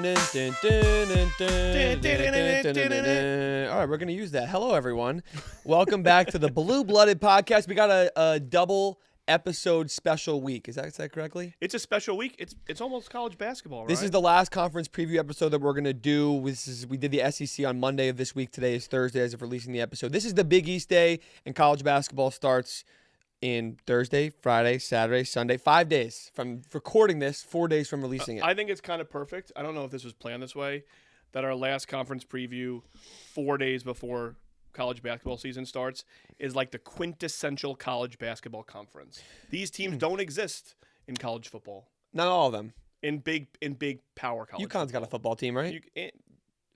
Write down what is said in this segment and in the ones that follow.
right, we're going to use that. Hello, everyone. Welcome back to the Blue Blooded Podcast. We got a double episode special week. Is that correctly? It's a special week. It's almost college basketball, right? This is the last conference preview episode that we're going to do. We did the SEC on Monday of this week. Today is Thursday as of releasing the episode. This is the Big East day, and college basketball starts in Thursday, Friday, Saturday, Sunday, 5 days from recording this, 4 days from releasing it. I think it's kind of perfect. I don't know if this was planned this way, that our last conference preview 4 days before college basketball season starts is like the quintessential college basketball conference. These teams don't exist in college football. Not all of them. In big power college. UConn's got a football team, right?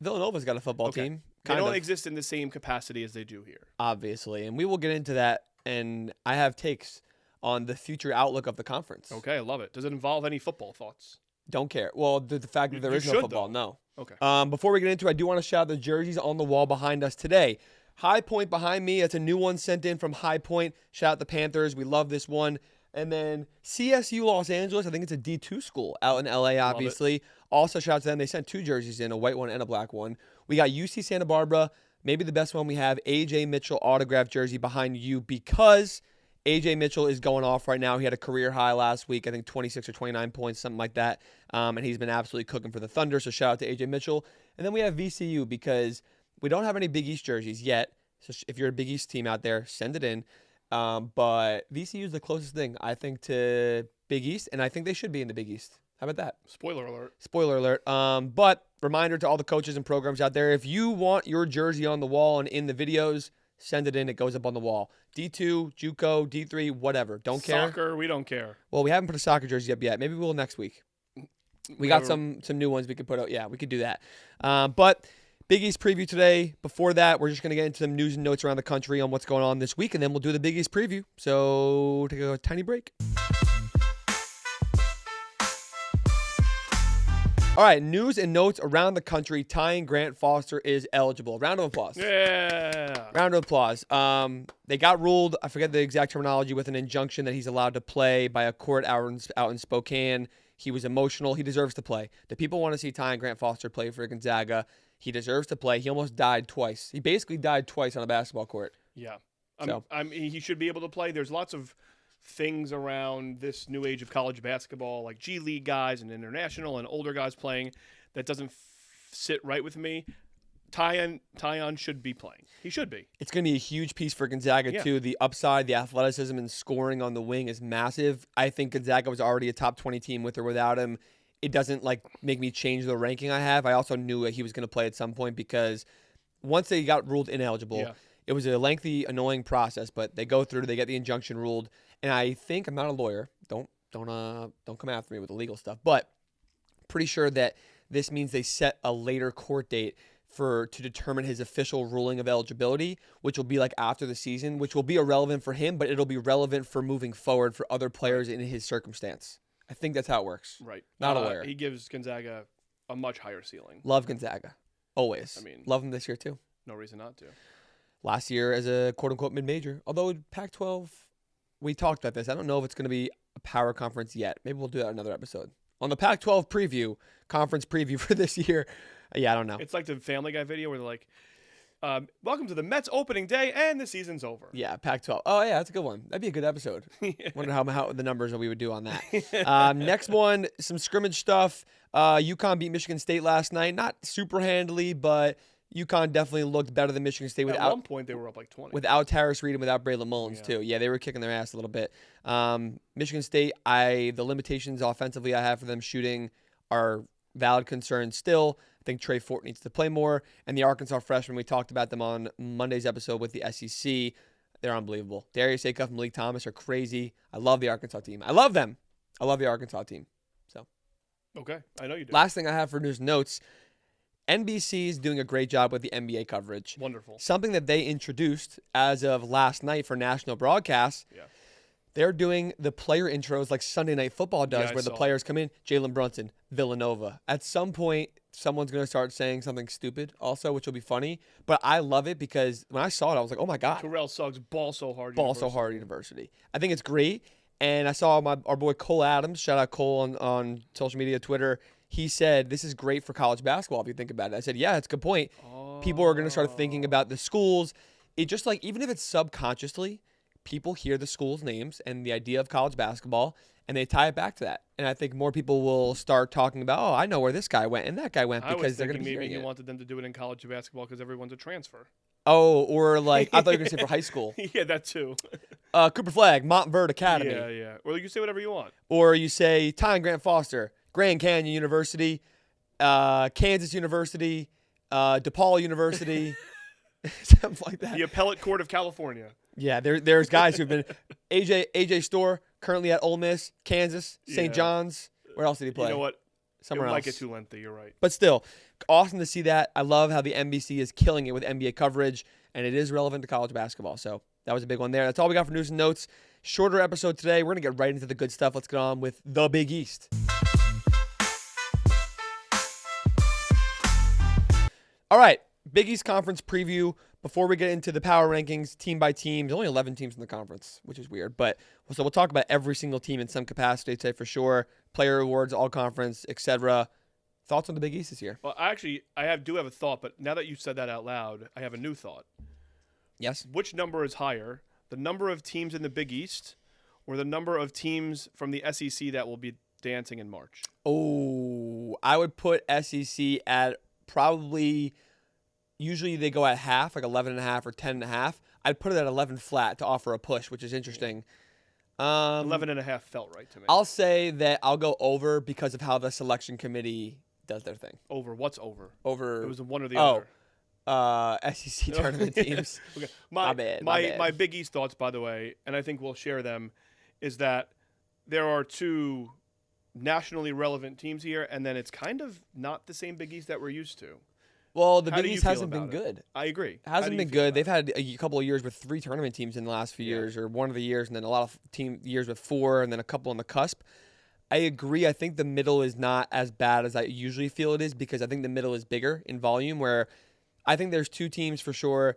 Villanova's got a football team. They don't exist in the same capacity as they do here. Obviously, and we will get into that. And I have takes on the future outlook of the conference. Okay, I love it. Does it involve any football thoughts? Don't care. Well, the fact that there is no football, no. Okay. Before we get into it, I do want to shout out the jerseys on the wall behind us today. High Point behind me. That's a new one sent in from High Point. Shout out the Panthers. We love this one. And then CSU Los Angeles. I think it's a D2 school out in LA, obviously. Also, shout out to them. They sent two jerseys in, a white one and a black one. We got UC Santa Barbara. Maybe the best one we have, A.J. Mitchell autographed jersey behind you because A.J. Mitchell is going off right now. He had a career high last week, I think 26 or 29 points, something like that. And he's been absolutely cooking for the Thunder, so shout out to A.J. Mitchell. And then we have VCU because we don't have any Big East jerseys yet. So if you're a Big East team out there, send it in. But VCU is the closest thing, I think, to Big East, and I think they should be in the Big East. How about that? Spoiler alert. Spoiler alert. But reminder to all the coaches and programs out there, if you want your jersey on the wall and in the videos, send it in. It goes up on the wall. D2, JUCO, D3, whatever. Don't care. Soccer, we don't care. Well, we haven't put a soccer jersey up yet. Maybe we'll next week. We got some new ones we could put out. Yeah, we could do that. But Big East preview today. Before that, we're just going to get into some news and notes around the country on what's going on this week, and then we'll do the Big East preview. So take a tiny break. All right, news and notes around the country. Tyon Grant-Foster is eligible. Round of applause. Yeah. Round of applause. They got ruled, I forget the exact terminology, with an injunction that he's allowed to play by a court out in Spokane. He was emotional. He deserves to play. The people want to see Tyon Grant-Foster play for Gonzaga. He deserves to play. He almost died twice. He basically died twice on a basketball court. Yeah. He should be able to play. There's lots of things around this new age of college basketball, like G League guys and international and older guys playing, that doesn't sit right with me. Tyon should be playing. He should be. It's going to be a huge piece for Gonzaga, too. The upside, the athleticism, and scoring on the wing is massive. I think Gonzaga was already a top 20 team with or without him. It doesn't make me change the ranking I have. I also knew that he was going to play at some point because once they got ruled ineligible, it was a lengthy, annoying process, but they go through, they get the injunction ruled. And I think, I'm not a lawyer, don't come after me with the legal stuff, but pretty sure that this means they set a later court date to determine his official ruling of eligibility, which will be like after the season, which will be irrelevant for him, but it'll be relevant for moving forward for other players in his circumstance. I think that's how it works. Right. Not a lawyer. He gives Gonzaga a much higher ceiling. Love Gonzaga. Always. Love him this year too. No reason not to. Last year as a quote-unquote mid-major, although Pac-12, we talked about this. I don't know if it's going to be a power conference yet. Maybe we'll do that in another episode. On the Pac-12 conference preview for this year, I don't know. It's like the Family Guy video where they're like, welcome to the Mets opening day, and the season's over. Yeah, Pac-12. Oh, yeah, that's a good one. That'd be a good episode. Wonder how the numbers that we would do on that. Next one, some scrimmage stuff. UConn beat Michigan State last night. Not super handily, but UConn definitely looked better than Michigan State. At one point, they were up like 20. Without Tyrus Reed and without Braylon Mullins, too. Yeah, they were kicking their ass a little bit. Michigan State, the limitations offensively I have for them shooting are valid concerns still. I think Trey Fort needs to play more. And the Arkansas freshmen, we talked about them on Monday's episode with the SEC. They're unbelievable. Darius Acuff and Malik Thomas are crazy. I love the Arkansas team. I love them. I love the Arkansas team. Okay, I know you do. Last thing I have for news and notes, NBC is doing a great job with the NBA coverage. Wonderful. Something that they introduced as of last night for national broadcasts. Yeah. They're doing the player intros like Sunday Night Football does, where the players come in. Jalen Brunson, Villanova. At some point, someone's going to start saying something stupid also, which will be funny. But I love it because when I saw it, I was like, oh, my God. Terrell Suggs, Ball So Hard University. I think it's great. And I saw our boy Cole Adams, shout out Cole on social media, Twitter. he said, this is great for college basketball if you think about it. I said, yeah, that's a good point. People are going to start thinking about the schools. It just like, even if it's subconsciously, people hear the schools' names and the idea of college basketball, and they tie it back to that. And I think more people will start talking about, oh, I know where this guy went and that guy went, because they're going to be hearing maybe he it. wanted them to do it in college basketball because everyone's a transfer. Oh, or like, I thought you were going to say for high school. Yeah, that too. Cooper Flag, Montverde Academy. Yeah. Or you say whatever you want. Or you say Tyon Grant-Foster, Grand Canyon University, Kansas University, DePaul University, something like that. The Appellate Court of California. Yeah, there's guys who've been AJ Storr, currently at Ole Miss, Kansas, St. John's. Where else did he play? You know what? Somewhere it else. might get too lengthy. You're right. But still, awesome to see that. I love how the NBC is killing it with NBA coverage, and it is relevant to college basketball. So that was a big one there. That's all we got for news and notes. Shorter episode today. We're going to get right into the good stuff. Let's get on with the Big East. All right, Big East Conference preview. Before we get into the power rankings, team by team, there's only 11 teams in the conference, which is weird. But so we'll talk about every single team in some capacity today for sure. Player awards, all conference, etc. Thoughts on the Big East this year? Well, actually, do have a thought, but now that you said that out loud, I have a new thought. Yes. Which number is higher, the number of teams in the Big East or the number of teams from the SEC that will be dancing in March? Oh, I would put SEC at probably, usually they go at half, like 11.5 or 10.5. I'd put it at 11 flat to offer a push, which is interesting. 11.5 felt right to me. I'll say that I'll go over because of how the selection committee does their thing. Over? What's over? Over. It was one or the other. SEC tournament teams. Okay. My bad. My Big East thoughts, by the way, and I think we'll share them, is that there are two nationally relevant teams here, and then it's kind of not the same Big East that we're used to. Well, the How Big do you East feel hasn't been about it? good. I agree. It hasn't been good. They've had a couple of years with 3 tournament teams in the last few Yeah. years, or one of the years, and then a lot of years with 4, and then a couple on the cusp. I agree. I think the middle is not as bad as I usually feel it is, because I think the middle is bigger in volume, where I think there's 2 teams for sure.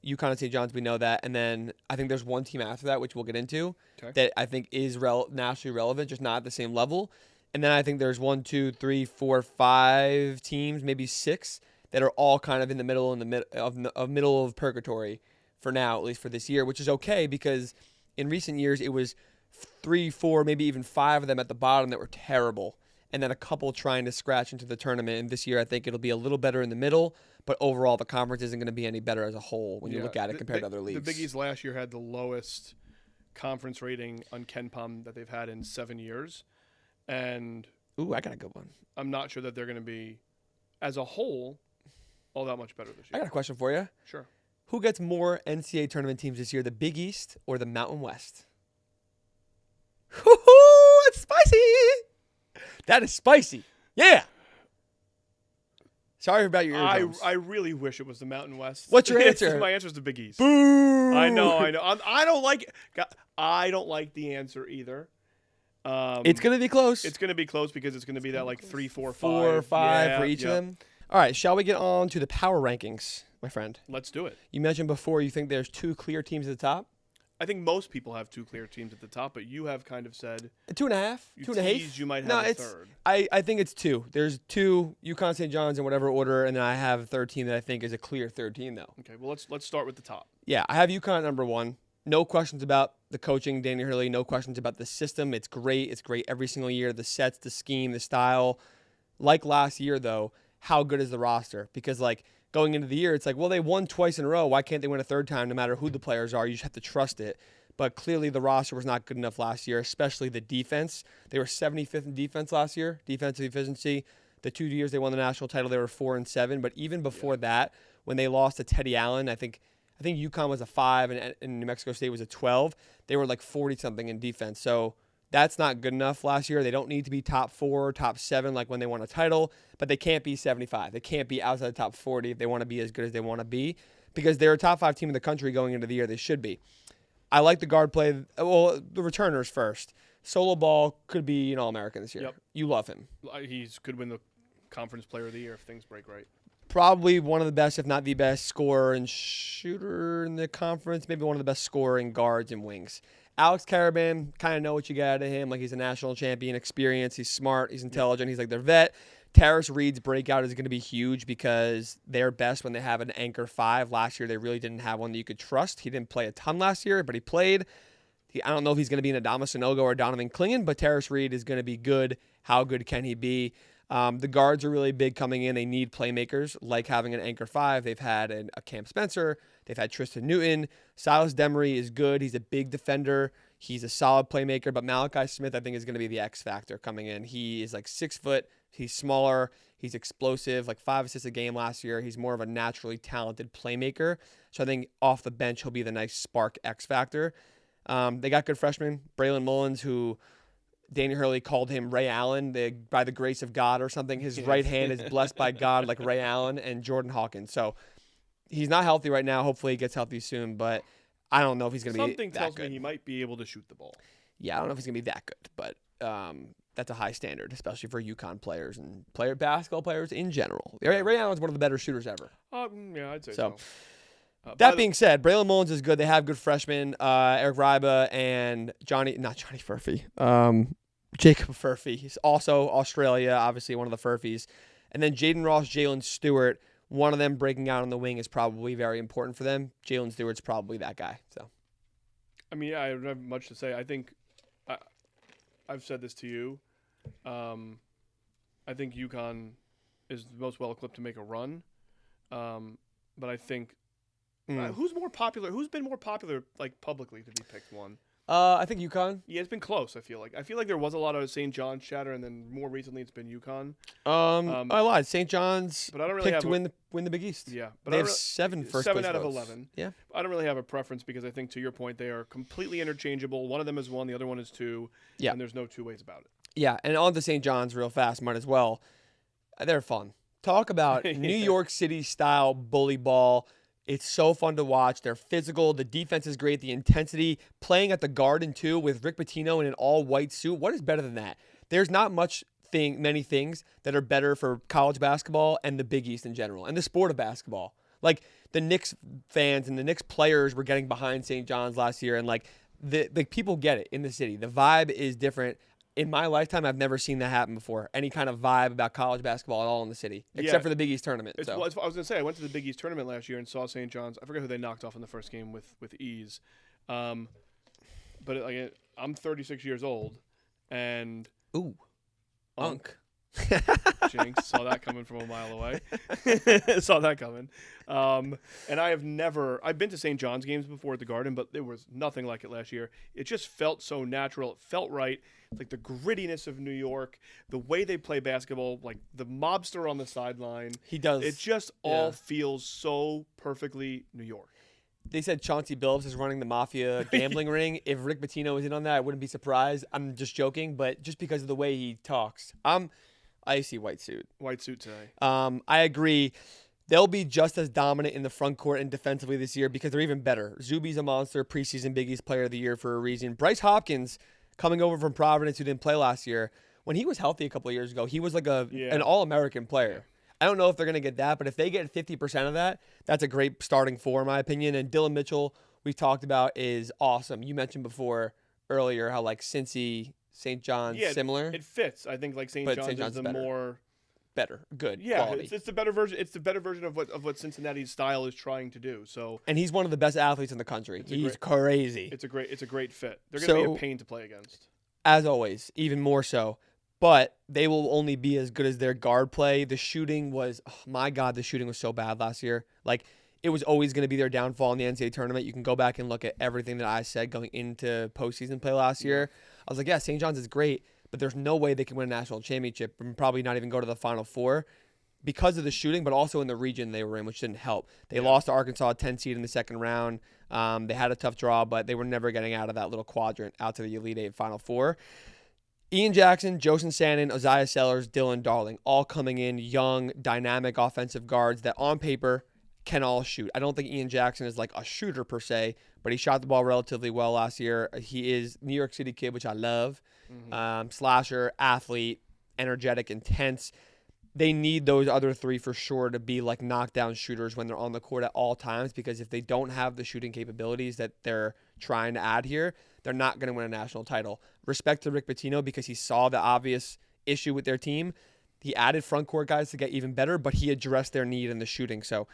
UConn and St. John's, we know that. And then I think there's one team after that, which we'll get into, that I think is nationally relevant, just not at the same level. And then I think there's 1, 2, 3, 4, 5 teams, maybe 6, that are all kind of in the middle middle of purgatory for now, at least for this year, which is okay, because in recent years it was 3, 4, maybe even 5 of them at the bottom that were terrible, and then a couple trying to scratch into the tournament. And this year I think it'll be a little better in the middle, but overall the conference isn't going to be any better as a whole when you look at it compared to other leagues. The Big East last year had the lowest conference rating on KenPom that they've had in 7 years, and ooh, I got a good one. I'm not sure that they're going to be, as a whole, all that much better this year. I got a question for you. Sure. Who gets more NCAA tournament teams this year, the Big East or the Mountain West? Hoo-hoo, it's spicy. That is spicy. Yeah. Sorry about your eardrums. I really wish it was the Mountain West. What's your answer? My answer is the Big East. Boo. I know. I don't like it. I don't like the answer either. It's going to be close. It's going to be close because it's going to be that like 3, 4, 5. 4 or 5 for each yep. of them. All right, shall we get on to the power rankings, my friend? Let's do it. You mentioned before you think there's 2 clear teams at the top. I think most people have 2 clear teams at the top, but you have kind of said 2.5, you 2.5. teased you might have a third. I think it's 2. There's 2 UConn, St. John's in whatever order, and then I have a third team that I think is a clear third team, though. Okay, well let's start with the top. Yeah, I have UConn at number 1. No questions about the coaching, Danny Hurley. No questions about the system. It's great. It's great every single year. The sets, the scheme, the style. Like last year, though, how good is the roster? Because, like, going into the year, it's like, well, they won twice in a row. Why can't they win a third time no matter who the players are? You just have to trust it. But clearly the roster was not good enough last year, especially the defense. They were 75th in defense last year, defensive efficiency. The 2 years they won the national title, they were 4-7. But even before that, when they lost to Teddy Allen, I think UConn was a 5 and New Mexico State was a 12. They were like 40-something in defense. So that's not good enough last year. They don't need to be top 4, top 7 like when they won a title, but they can't be 75. They can't be outside the top 40 if they want to be as good as they want to be, because they're a top 5 team in the country going into the year. They should be. I like the guard play. Well, the returners first. Solo Ball could be an All-American this year. Yep. You love him. He could win the Conference Player of the Year if things break right. probably one of the best, if not the best, scorer and shooter in the conference. Maybe one of the best scoring guards and wings. Alex Caravan, kind of know what you get out of him. Like, he's a national champion, experience. He's smart. He's intelligent. He's like their vet. Terrace Reed's breakout is going to be huge because they're best when they have an anchor 5. Last year, they really didn't have one that you could trust. He didn't play a ton last year, but he played. I don't know if he's going to be an Adama Sanogo or Donovan Clingan, but Terrace Reed is going to be good. How good can he be? The guards are really big coming in. They need playmakers, like having an anchor 5. They've had a Cam Spencer. They've had Tristan Newton. Silas Demery is good. He's a big defender. He's a solid playmaker. But Malachi Smith, I think, is going to be the X factor coming in. He is like 6 foot. He's smaller. He's explosive, like 5 assists a game last year. He's more of a naturally talented playmaker. So I think off the bench, he'll be the nice spark X factor. They got good freshmen. Braylon Mullins, who Danny Hurley called him Ray Allen, by the grace of God or something. His right hand is blessed by God like Ray Allen, and Jordan Hawkins. So he's not healthy right now. Hopefully he gets healthy soon, but I don't know if he's going to be that good. Something tells me he might be able to shoot the ball. Yeah, I don't know if he's going to be that good, but that's a high standard, especially for UConn players and basketball players in general. Ray Allen's one of the better shooters ever. Yeah, I'd say so. That being said, Braylon Mullins is good. They have good freshmen, Eric Ryba and Jacob Furphy. He's also Australia, obviously one of the Furphys. And then Jaden Ross, Jalen Stewart, one of them breaking out on the wing is probably very important for them. Jalen Stewart's probably that guy. So, I mean, I don't have much to say. I think I've said this to you. I think UConn is the most well-equipped to make a run. But I think who's more popular? Who's been more popular, like, publicly to be picked one? I think UConn. Yeah, it's been close. I feel like there was a lot of St. John's chatter, and then more recently it's been UConn. I lied. St. John's but I don't really picked to win the Big East. Yeah, but they have 7 first 7 place out of votes. 11. Yeah, I don't really have a preference because I think, to your point, they are completely interchangeable. One of them is 1, the other one is 2. Yeah, and there's no two ways about it. Yeah, and on to St. John's real fast, might as well. They're fun. Talk about New York City style bully ball. It's so fun to watch. They're physical. The defense is great. The intensity. Playing at the Garden, too, with Rick Pitino in an all-white suit. What is better than that? There's not many things that are better for college basketball and the Big East in general, and the sport of basketball. Like, the Knicks fans and the Knicks players were getting behind St. John's last year, and, like, the people get it in the city. The vibe is different. In my lifetime, I've never seen that happen before. Any kind of vibe about college basketball at all in the city, except for the Big East tournament. Well, I was going to say, I went to the Big East tournament last year and saw St. John's. I forget who they knocked off in the first game with ease. But I'm 36 years old, and Jinx, saw that coming from a mile away. Saw that coming. And I've been to St. John's games before at the Garden, but there was nothing like it last year. It just felt so natural. It felt right. Like the grittiness of New York, the way they play basketball, like the mobster on the sideline. He does. It just all feels so perfectly New York. They said Chauncey Billups is running the Mafia gambling ring. If Rick Pitino was in on that, I wouldn't be surprised. I'm just joking, but just because of the way he talks. I see white suit. White suit today. I agree. They'll be just as dominant in the front court and defensively this year because they're even better. Zuby's a monster, preseason Big East player of the year for a reason. Bryce Hopkins, coming over from Providence, who didn't play last year, when he was healthy a couple of years ago, he was like an All-American player. Yeah. I don't know if they're going to get that, but if they get 50% of that, that's a great starting four, in my opinion. And Dylan Mitchell, we've talked about, is awesome. You mentioned earlier how like Cincy, St. John's similar. It fits. I think like St. John's is the more better, good, quality. It's the better version. It's the better version of what Cincinnati's style is trying to do. So, and he's one of the best athletes in the country. He's crazy. It's a great fit. They're going to be a pain to play against. As always, even more so. But they will only be as good as their guard play. The shooting was, the shooting was so bad last year. Like, it was always going to be their downfall in the NCAA tournament. You can go back and look at everything that I said going into postseason play last year. I was like, yeah, St. John's is great, but there's no way they can win a national championship and probably not even go to the Final Four because of the shooting, but also in the region they were in, which didn't help. They lost to Arkansas, 10 seed in the second round. They had a tough draw, but they were never getting out of that little quadrant out to the Elite Eight Final Four. Ian Jackson, Joseph Sannon, Isaiah Sellers, Dylan Darling, all coming in young, dynamic offensive guards that on paper can all shoot. I don't think Ian Jackson is like a shooter per se, but he shot the ball relatively well last year. He is New York City kid, which I love. Slasher, athlete, energetic, intense. they need those other three for sure to be like knockdown shooters when they're on the court at all times, because if they don't have the shooting capabilities that they're trying to add here, they're not going to win a national title. Respect to Rick Pitino because he saw the obvious issue with their team. He added front court guys to get even better, but he addressed their need in the shooting. So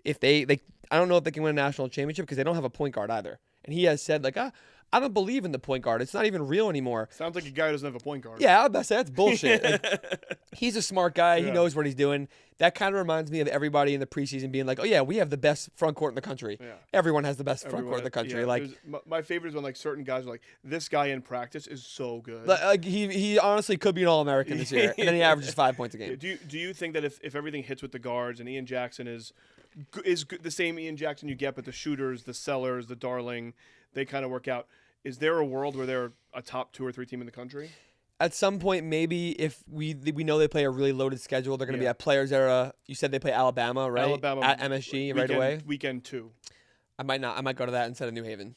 if they I don't know if they can win a national championship because they don't have a point guard either. And he has said like, I don't believe in the point guard. It's not even real anymore. Sounds like a guy who doesn't have a point guard. Yeah, I was about to say, that's bullshit. Like, he's a smart guy. Yeah. He knows what he's doing. That kind of reminds me of everybody in the preseason being like, oh, yeah, we have the best front court in the country. Yeah. Everyone has the best front court in the country. Yeah, like my favorite is when like certain guys are like, this guy in practice is so good. like he honestly could be an All-American this year, and then he averages 5 points a game. Do you think that if everything hits with the guards and Ian Jackson is the same Ian Jackson you get, but the shooters, the Sellers, the Darling, they kind of work out, is there a world where they're a top 2 or 3 team in the country? At some point, maybe if we know they play a really loaded schedule, they're going to be at Players Era. You said they play Alabama, right? Alabama at MSG right away. Weekend 2. I might not. I might go to that instead of New Haven.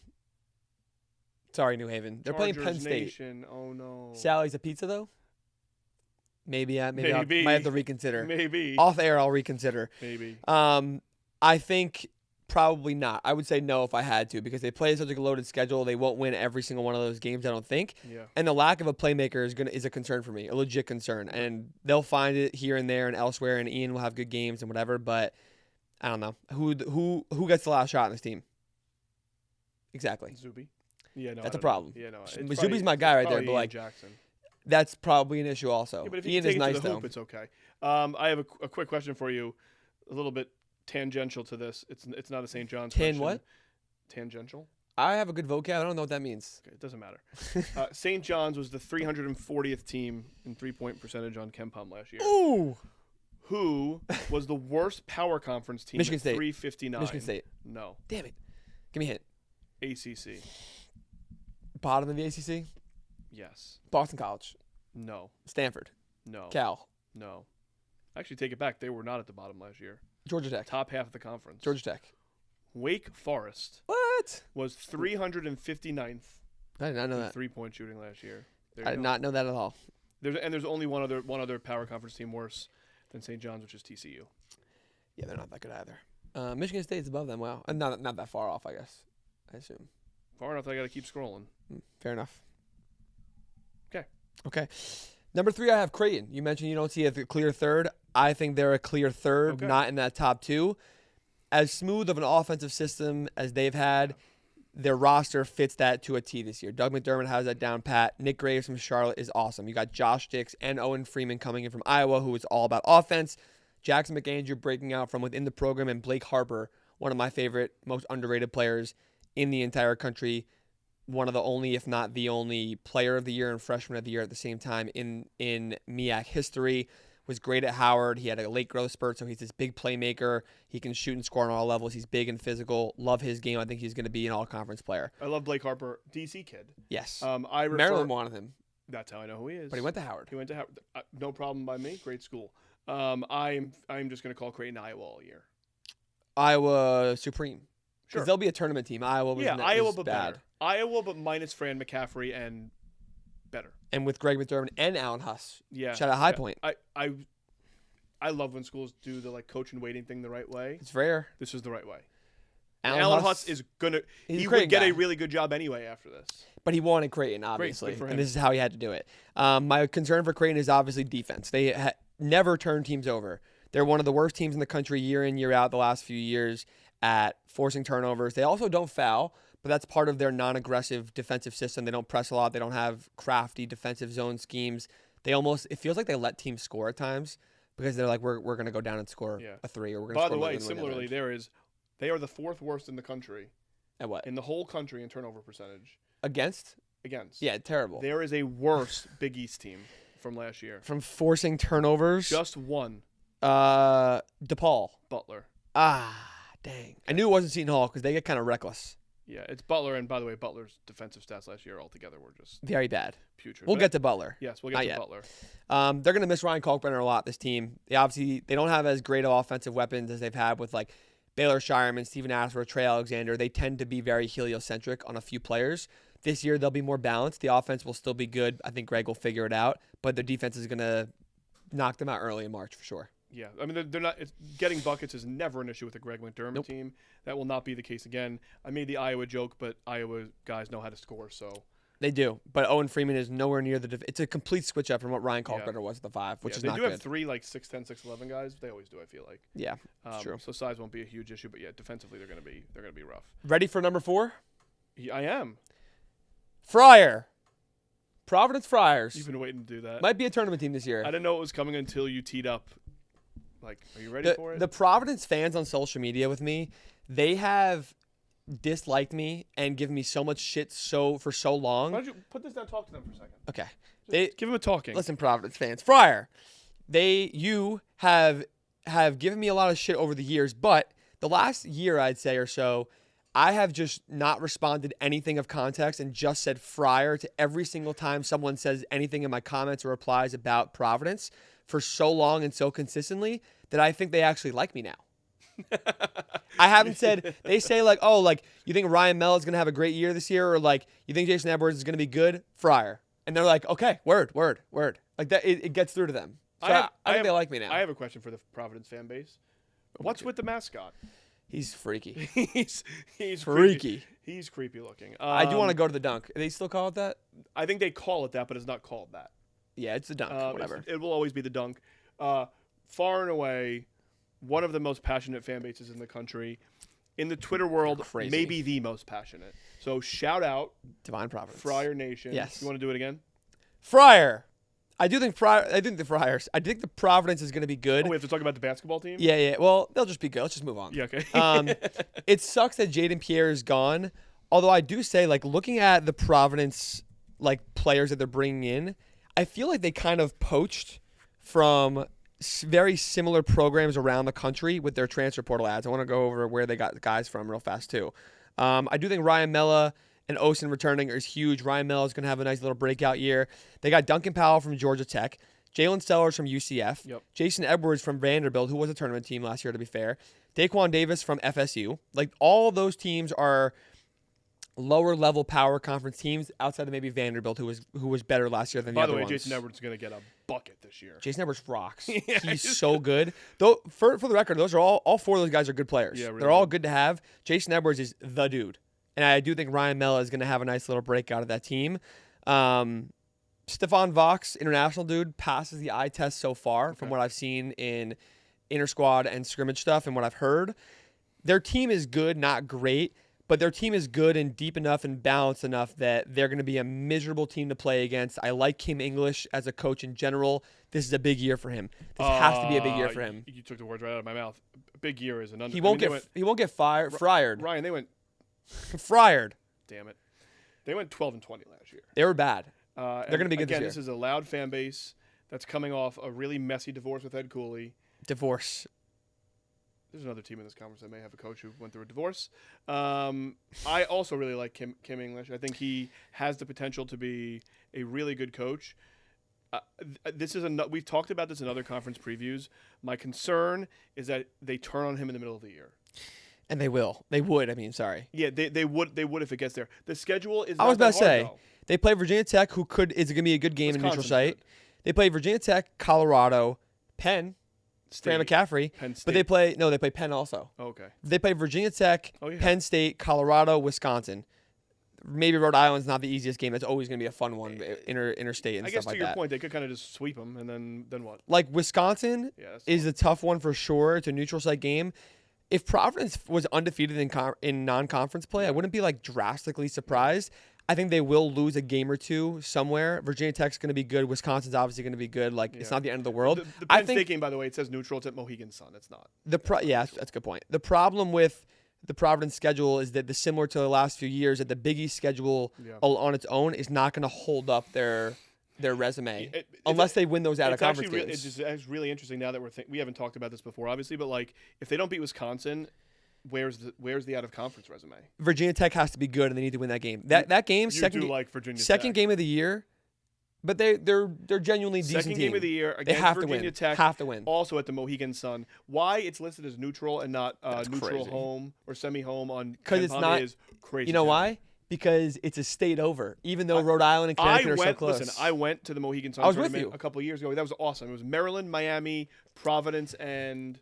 Sorry, New Haven. They're playing Penn State. Nation. Oh no. Sally's a pizza though. Maybe I might have to reconsider. Maybe Off air, I'll reconsider. Maybe. I think probably not. I would say no if I had to, because they play such a loaded schedule. They won't win every single one of those games, I don't think. Yeah. And the lack of a playmaker is a concern for me, a legit concern. And they'll find it here and there and elsewhere, and Ian will have good games and whatever. But I don't know who gets the last shot in this team. Exactly. Zuby. Yeah, no, that's a problem. Yeah, no. Zuby's my guy right there, but like Jackson. That's probably an issue also. Yeah, but if you Ian take is it nice to the though. hoop, it's okay. I have a quick question for you, a little bit tangential to this. It's not a St. John's question. What? Tangential. I have a good vocab. I don't know what that means. Okay, it doesn't matter. St. John's was the 340th team in 3-point percentage on KenPom last year. Ooh. Who was the worst power conference team? Michigan State. 359. Michigan State. No. Damn it. Give me a hint. ACC. Bottom of the ACC? Yes. Boston College. No. Stanford. No. Cal. No. Actually, take it back. They were not at the bottom last year. Georgia Tech. Top half of the conference. Georgia Tech. Wake Forest. What? Was 359th. I did not know that. 3-point shooting last year. I did not know that at all. There's only one other power conference team worse than St. John's, which is TCU. Yeah, they're not that good either. Michigan State's above them. Wow. Not that far off, I guess. I assume. Far enough, I got to keep scrolling. Fair enough. Okay. Number 3, I have Creighton. You mentioned you don't see a clear third. I think they're a clear third, not in that top 2. As smooth of an offensive system as they've had, their roster fits that to a T this year. Doug McDermott has that down pat. Nick Graves from Charlotte is awesome. You got Josh Dix and Owen Freeman coming in from Iowa, who is all about offense. Jackson McAndrew breaking out from within the program, and Blake Harper, one of my favorite, most underrated players in the entire country. One of the only, if not the only, player of the year and freshman of the year at the same time in MEAC history. Was great at Howard. He had a late growth spurt, so he's this big playmaker. He can shoot and score on all levels. He's big and physical. Love his game. I think he's going to be an all-conference player. I love Blake Harper, DC kid. Yes. Maryland wanted him. That's how I know who he is. But he went to Howard. He went to Howard. No problem by me. Great school. I'm just going to call Creighton Iowa all year. Iowa Supreme. Because Sure. they'll be a tournament team. Iowa was Iowa, but bad. better. Iowa, but minus Fran McCaffrey and better. And with Greg McDermott and Alan Huss. Yeah. Shout out High Point. I love when schools do the coach and waiting thing the right way. It's rare. This is the right way. Alan Huss is gonna. He's He a would Creighton get guy. a really good job anyway after this. But he wanted Creighton, obviously. Good for him. And this is how he had to do it. My concern for Creighton is obviously defense. They never turn teams over. They're one of the worst teams in the country year in, year out the last few years at forcing turnovers. They also don't foul, but that's part of their non-aggressive defensive system. They don't press a lot. They don't have crafty defensive zone schemes. It feels like they let teams score at times because they're like, we're going to go down and score a 3 or we're going to By score the way, more than similarly, they are the 4th worst in the country. At what? In the whole country in turnover percentage. Against? Yeah, terrible. There is a worse Big East team from last year. From forcing turnovers? Just one. DePaul. Butler. Dang. I knew it wasn't Seton Hall because they get kind of reckless. Yeah, it's Butler, and by the way, Butler's defensive stats last year altogether were just very bad. Putrid. We'll get to Butler. Yes, we'll get to Butler. They're going to miss Ryan Kalkbrenner a lot, this team. They don't have as great of offensive weapons as they've had with like Baylor Shireman, Steven Asper, Trey Alexander. They tend to be very heliocentric on a few players. This year, they'll be more balanced. The offense will still be good. I think Greg will figure it out, but their defense is going to knock them out early in March for sure. Yeah, I mean, they're not. Getting buckets is never an issue with the Greg McDermott team. That will not be the case again. I made the Iowa joke, but Iowa guys know how to score, so. They do, but Owen Freeman is nowhere near the. It's a complete switch up from what Ryan Kalkbrenner was at the 5, which is not good. They do have 3 like 6'10", 6'11" guys. They always do. I feel like. Yeah, true. So size won't be a huge issue, but yeah, defensively they're gonna be rough. Ready for number 4? Yeah, I am. Friar. Providence Friars. You've been waiting to do that. Might be a tournament team this year. I didn't know it was coming until you teed up. Like, are you ready for it? The Providence fans on social media with me, they have disliked me and given me so much shit for so long. Why don't you put this down and talk to them for a second? Okay. Give them a talking. Listen, Providence fans. Friar, you have given me a lot of shit over the years, but the last year, I'd say, or so, I have just not responded anything of context and just said Friar to every single time someone says anything in my comments or replies about Providence for so long and so consistently that I think they actually like me now. I haven't said, they say like, oh, like, you think Ryan Mell is going to have a great year this year? Or like, you think Jason Edwards is going to be good? Friar. And they're like, okay, word. Like that, it gets through to them. So I think they like me now. I have a question for the Providence fan base. What's with the mascot? He's freaky. he's freaky. He's creepy looking. I do want to go to the dunk. Do they still call it that? I think they call it that, but it's not called that. Yeah, it's the dunk. Whatever. It will always be the dunk. Far and away, one of the most passionate fan bases in the country. In the Twitter world, maybe the most passionate. So shout out Divine Providence. Friar Nation. Yes. You want to do it again? Friar. I think the Friars. I think the Providence is going to be good. Oh, we have to talk about the basketball team? Yeah. Well, they'll just be good. Let's just move on. Yeah, okay. It sucks that Jaden Pierre is gone. Although I do say, like, looking at the Providence, like, players that they're bringing in, I feel like they kind of poached from very similar programs around the country with their transfer portal ads. I want to go over where they got the guys from real fast, too. I do think Ryan Mella and Osen returning is huge. Ryan Mella is going to have a nice little breakout year. They got Duncan Powell from Georgia Tech, Jalen Sellers from UCF, Jason Edwards from Vanderbilt, who was a tournament team last year, to be fair, Daquan Davis from FSU. Like, all those teams are lower-level power conference teams outside of maybe Vanderbilt, who was better last year than the other ones. By the way, Jason Edwards is going to get a bucket this year. Jason Edwards rocks. He's so good. Though, for the record, those are all 4 of those guys are good players. Yeah, really. They're all good to have. Jason Edwards is the dude. And I do think Ryan Mella is going to have a nice little breakout of that team. Stephon Vox, international dude, passes the eye test so far from what I've seen in inter-squad and scrimmage stuff and what I've heard. Their team is good, not great, but their team is good and deep enough and balanced enough that they're going to be a miserable team to play against. I like Kim English as a coach in general. This is a big year for him. This has to be a big year for him. You took the words right out of my mouth. A big year is an He won't get fried. Ryan, they went fried. Damn it. They went 12-20 last year. They were bad. They're going to be good again, this year. This is a loud fan base that's coming off a really messy divorce with Ed Cooley. Divorce. There's another team in this conference that may have a coach who went through a divorce. I also really like Kim English. I think he has the potential to be a really good coach. We've talked about this in other conference previews. My concern is that they turn on him in the middle of the year. And they will. They would. I mean, sorry. Yeah, they would if it gets there. The schedule is. I was about to say though. They play Virginia Tech, who is going to be a good game in neutral site. They play Virginia Tech, Colorado, Penn, Fran McCaffrey. Penn State. But they play Penn also. Oh, okay. They play Virginia Tech, Penn State, Colorado, Wisconsin. Maybe Rhode Island's not the easiest game. That's always going to be a fun one, interstate and stuff like that. I guess to your point, they could kind of just sweep them, and then what? Like Wisconsin is a tough one for sure. It's a neutral site game. If Providence was undefeated in non-conference play, I wouldn't be like drastically surprised. I think they will lose a game or two somewhere. Virginia Tech's going to be good. Wisconsin's obviously going to be good. Like it's not the end of the world. The Penn State game, by the way, it says neutral. It's at Mohegan Sun. It's not. That's a good point. The problem with the Providence schedule is that similar to the last few years, that the Big East schedule on its own is not going to hold up their resume unless they win those out-of-conference games. It's really interesting now that we haven't talked about this before, obviously, but like if they don't beat Wisconsin, where's the out-of-conference resume? Virginia Tech has to be good, and they need to win that game. That game, second game of the year, but they're genuinely decent second team. Game of the year against Virginia Tech. Have to win. Also at the Mohegan Sun. Why it's listed as neutral and not neutral crazy. Home or semi-home on because it's not is crazy. You know why? because it's a state over, even though Rhode Island and Connecticut are so close. Listen, I went to the Mohegan Sun tournament a couple of years ago. That was awesome. It was Maryland, Miami, Providence, and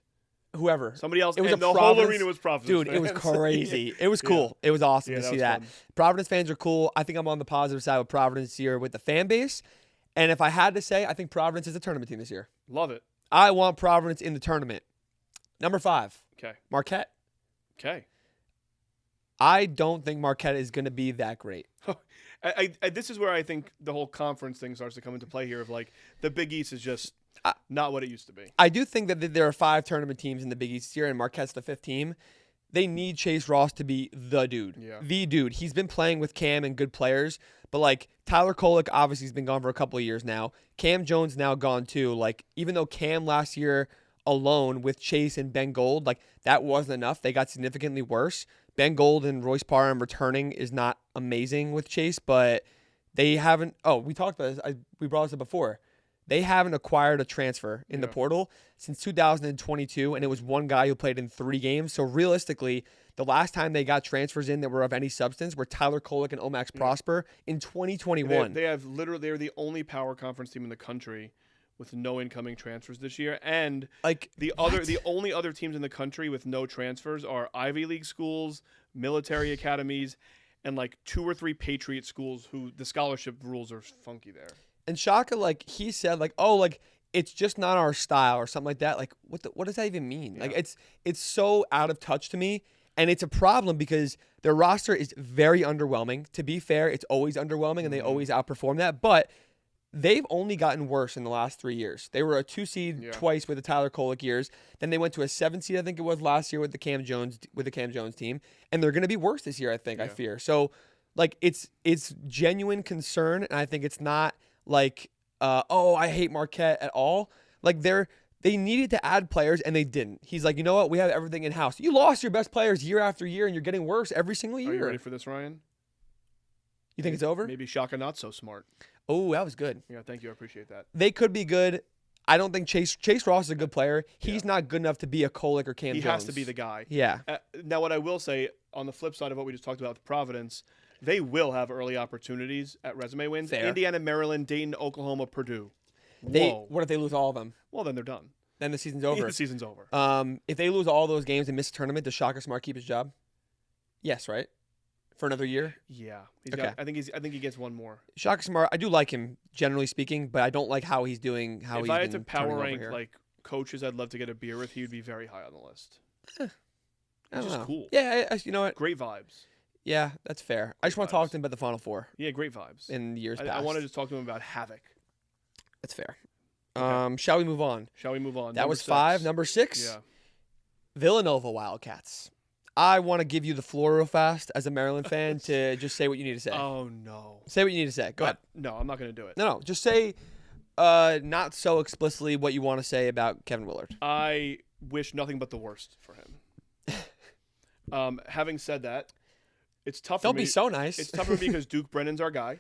whoever. Somebody else. It was and the whole arena was Providence. Dude, fans. It was crazy. It was cool. It was awesome to see that. Fun. Providence fans are cool. I think I'm on the positive side with Providence here with the fan base. And if I had to say, I think Providence is the tournament team this year. Love it. I want Providence in the tournament. Number 5. Okay. Marquette. Okay. I don't think Marquette is going to be that great. This is where I think the whole conference thing starts to come into play here of like the Big East is just not what it used to be. I do think that there are 5 tournament teams in the Big East here, and Marquette's the 5th team. They need Chase Ross to be the dude. Yeah. The dude. He's been playing with Cam and good players, but like Tyler Kolek obviously has been gone for a couple of years now. Cam Jones now gone too. Like even though Cam last year alone with Chase and Ben Gold, like that wasn't enough. They got significantly worse. Ben Gold and Royce Parham returning is not amazing with Chase, but they haven't. Oh, we talked about this. We brought this up before. They haven't acquired a transfer in the portal since 2022, and it was one guy who played in 3 games. So realistically, the last time they got transfers in that were of any substance were Tyler Kolek and Omax Prosper in 2021. They're the only power conference team in the country with no incoming transfers this year, and like the only other teams in the country with no transfers are Ivy League schools, military academies, and like 2 or 3 Patriot schools who the scholarship rules are funky there. And Shaka, like he said, like, oh, like it's just not our style or something like that. Like, what does that even mean? Yeah. Like, it's so out of touch to me, and it's a problem because their roster is very underwhelming. To be fair, it's always underwhelming, and they always outperform that. But they've only gotten worse in the last 3 years. They were a 2 seed twice with the Tyler Kolek years. Then they went to a 7 seed, I think it was last year with the Cam Jones team, and they're going to be worse this year. I think. I fear so. Like it's genuine concern, and I think it's not. Like, I hate Marquette at all. Like, they needed to add players, and they didn't. He's like, you know what? We have everything in-house. You lost your best players year after year, and you're getting worse every single year. Are you ready for this, Ryan? You think it's over? Maybe Shaka not so smart. Oh, that was good. Yeah, thank you. I appreciate that. They could be good. I don't think Chase Ross is a good player. He's not good enough to be a Kolek or Cam Jones. He has to be the guy. Yeah. Now, what I will say, on the flip side of what we just talked about with Providence, they will have early opportunities at resume wins. Fair. Indiana, Maryland, Dayton, Oklahoma, Purdue. What if they lose all of them? Well, then they're done. Then the season's over. The season's over. If they lose all those games and miss a tournament, does Shaka Smart keep his job? Yes, right? For another year? Yeah. Okay. I think he gets one more. Shaka Smart, I do like him, generally speaking, but I don't like how he's doing. If I had to power rank like coaches I'd love to get a beer with, he would be very high on the list. Which is cool. Yeah, you know what? Great vibes. Yeah, that's fair. I just want to talk to him about the Final Four. Yeah, great vibes. In years past. I want to just talk to him about Havoc. That's fair. Okay. Shall we move on? That was 5. Number 6. Yeah. Villanova Wildcats. I want to give you the floor real fast as a Maryland fan to just say what you need to say. Oh, no. Say what you need to say. Go ahead. No, I'm not going to do it. No. Just say not so explicitly what you want to say about Kevin Willard. I wish nothing but the worst for him. Having said that, it's tough for me. Don't be so nice. It's tough for me because Duke Brennan's our guy.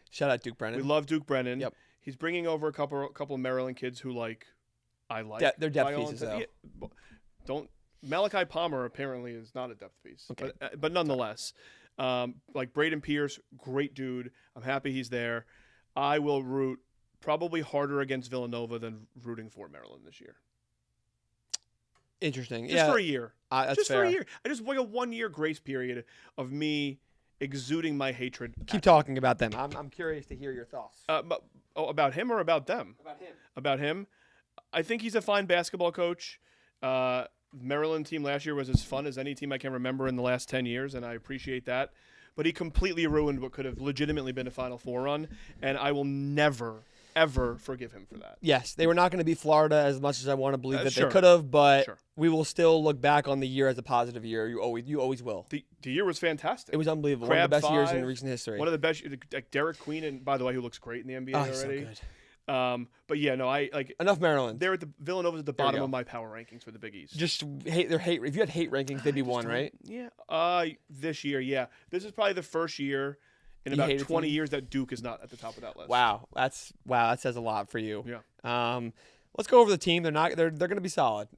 Shout out Duke Brennan. We love Duke Brennan. Yep. He's bringing over a couple of Maryland kids who I like. They're depth pieces, though. Yeah, Malachi Palmer apparently is not a depth piece. Okay. But nonetheless, like Braden Pierce, great dude. I'm happy he's there. I will root probably harder against Villanova than rooting for Maryland this year. Interesting. Just for a year. That's just fair. For a year. I just like a 1-year grace period of me exuding my hatred. Keep talking about them. I'm curious to hear your thoughts. About him or about them? About him. I think he's a fine basketball coach. Maryland team last year was as fun as any team I can remember in the last 10 years, and I appreciate that. But he completely ruined what could have legitimately been a Final Four run, and I will never, ever forgive him for that. Yes, they were not going to be Florida as much as I want to believe that Sure. they could have, but Sure. we will still look back on the year as a positive year. You always will. The year was fantastic. It was unbelievable. Crab One of the best years 5, in recent history. One of the best. Like Derek Queen, and by the way, who looks great in the NBA he's already. so good. But yeah, no, I like Enough Maryland. They're at the Villanova's at the bottom go. of my power rankings for the Big East. Just hate their hate. If you had hate rankings, they'd be one, right? Yeah. This year, yeah. This is probably the first year in You about hate a 20 team? years that Duke is not at the top of that list. Wow, that says a lot for you. Yeah. Let's go over the team. They're going to be solid.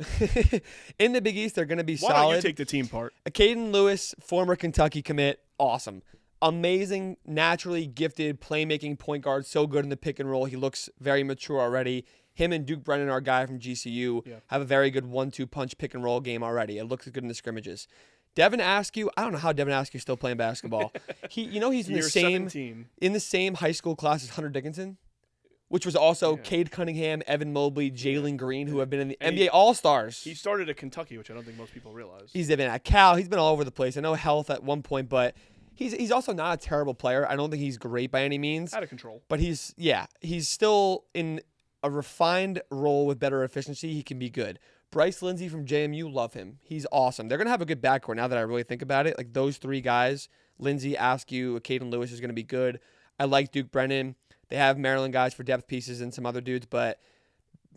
In the Big East, they're going to be Why solid. don't you take the team part? Caden Lewis, former Kentucky commit, awesome. amazing, naturally gifted playmaking point guard, so good in the pick and roll. He looks very mature already. Him and Duke Brennan, our guy from GCU, have a very good 1-2 punch pick and roll game already. It looks good in the scrimmages. Devin Askew, I don't know how Devin Askew is still playing basketball. He's in the same high school class as Hunter Dickinson, which was also Cade Cunningham, Evan Mobley, Jalen Green, who have been in the NBA All-Stars. He started at Kentucky, which I don't think most people realize. He's been at Cal. He's been all over the place. I know Health at one point, but he's also not a terrible player. I don't think he's great by any means. Out of control. But he's still in a refined role with better efficiency. He can be good. Bryce Lindsey from JMU, love him. He's awesome. They're going to have a good backcourt now that I really think about it. Like those three guys, Lindsey, Askew, Caden Lewis is going to be good. I like Duke Brennan. They have Maryland guys for depth pieces and some other dudes, but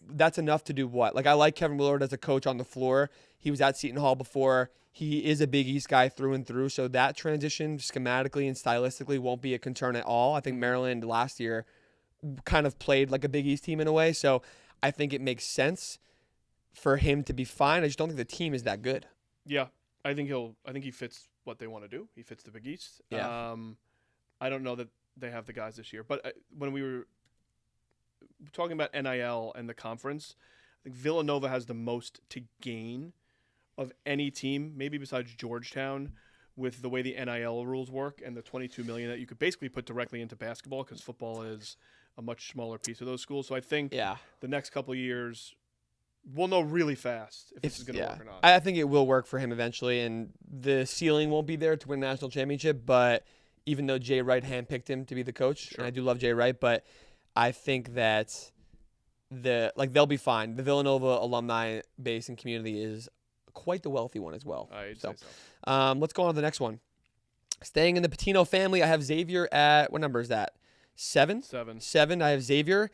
that's enough to do what? Like I like Kevin Willard as a coach on the floor. He was at Seton Hall before. He is a Big East guy through and through, so that transition schematically and stylistically won't be a concern at all. I think Maryland last year kind of played like a Big East team in a way, so I think it makes sense for him to be fine. I just don't think the team is that good. Yeah, I think he fits what they want to do. He fits the Big East. Yeah. I don't know that they have the guys this year, but when we were talking about NIL and the conference, I think Villanova has the most to gain of any team, maybe besides Georgetown, with the way the NIL rules work and the $22 million that you could basically put directly into basketball because football is a much smaller piece of those schools. So I think the next couple of years we'll know really fast if this is going to work or not. I think it will work for him eventually, and the ceiling won't be there to win a national championship, but even though Jay Wright handpicked him to be the coach, and I do love Jay Wright, but I think that they'll be fine. The Villanova alumni base and community is quite the wealthy one as well. I'd say so. Let's go on to the next one. Staying in the Patino family, I have Xavier at, what number is that? 7? 7. I have Xavier.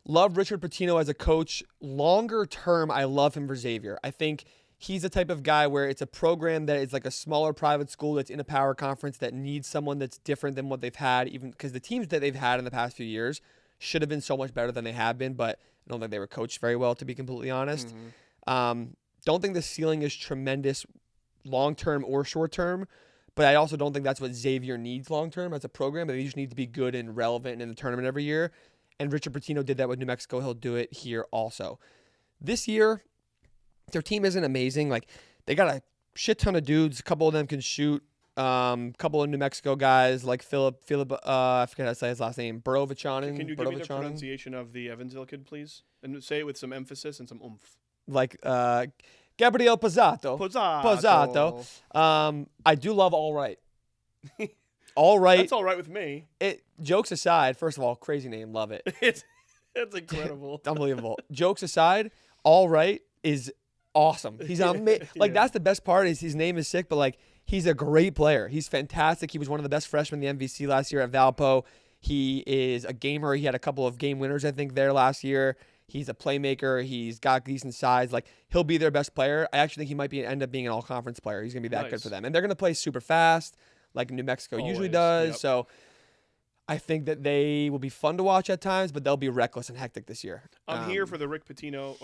Love Richard Pitino as a coach. Longer term, I love him for Xavier. I think he's the type of guy where it's a program that is like a smaller private school that's in a power conference that needs someone that's different than what they've had, even because the teams that they've had in the past few years should have been so much better than they have been, but I don't think they were coached very well, to be completely honest. Don't think the ceiling is tremendous long-term or short-term, but I also don't think that's what Xavier needs long-term as a program. They just need to be good and relevant in the tournament every year. And Richard Pitino did that with New Mexico. He'll do it here also. This year, their team isn't amazing. Like, they got a shit ton of dudes. A couple of them can shoot. Couple of New Mexico guys like Philip. I forget how to say his last name. Borovichanen. Can you give me the pronunciation of the Evansville kid, please? And say it with some emphasis and some oomph. Like Gabriel Pozzato. I do love All Right. All Right. That's all right with me. Jokes aside, first of all, crazy name, love it. It's incredible. Unbelievable. Jokes aside, All Right is awesome. He's that's the best part is his name is sick, but like he's a great player. He's fantastic. He was one of the best freshmen in the MVC last year at Valpo. He is a gamer. He had a couple of game winners, I think, there last year. He's a playmaker. He's got decent size. Like, he'll be their best player. I actually think he might end up being an all-conference player. He's going to be that good for them. And they're going to play super fast, like New Mexico usually does. Yep. So I think that they will be fun to watch at times, but they'll be reckless and hectic this year. I'm here for the Rick Pitino.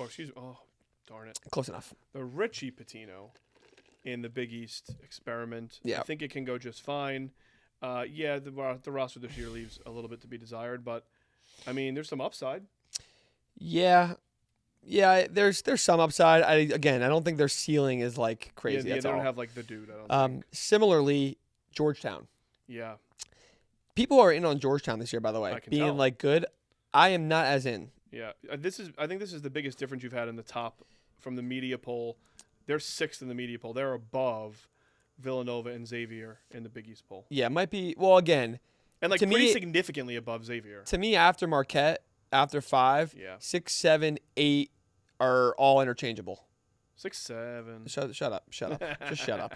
Darn it. Close enough. The Richie Pitino in the Big East experiment. Yeah. I think it can go just fine. The roster this year leaves a little bit to be desired, but, I mean, there's some upside. Yeah, there's some upside. I don't think their ceiling is like crazy. Yeah, they don't have like the dude. I don't think. Similarly, Georgetown. Yeah. People are in on Georgetown this year, by the way, being like good. I am not as in. Yeah, I think this is the biggest difference you've had in the top from the media poll. They're 6th in the media poll. They're above Villanova and Xavier in the Big East poll. Yeah, it might be. Well, again, and like pretty significantly above Xavier. To me, after Marquette. After 5, 6, 7, 8 are all interchangeable. 6, 7. Shut up. Just shut up.